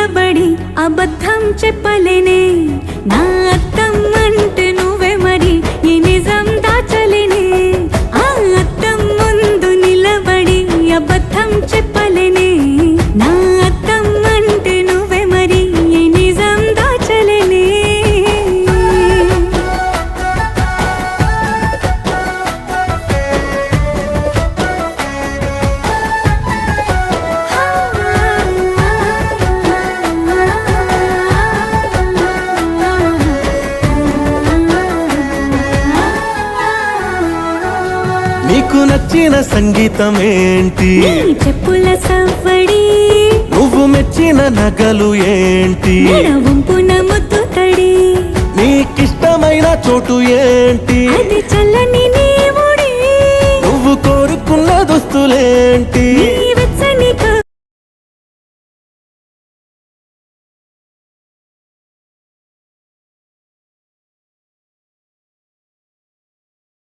నిలబడి అబద్ధం చెప్పలేనే నా అద్దం అంటే నువ్వే మరి ఈ నిజం దాచలేనే ఆ అద్దం ముందు నిలబడి అబద్ధం చెప్పలేనే నా అద్దం అంటే నువ్వే మరి ఈ నిజం దాచలేనే నీకు నచ్చిన సంగీతం ఏంటి నీ చెప్పుల సవ్వడి నువ్వు మెచ్చిన నగలు ఏంటి వంపున ముద్దు తడి నీకిష్టమైన చోటు ఏంటి అది చల్లని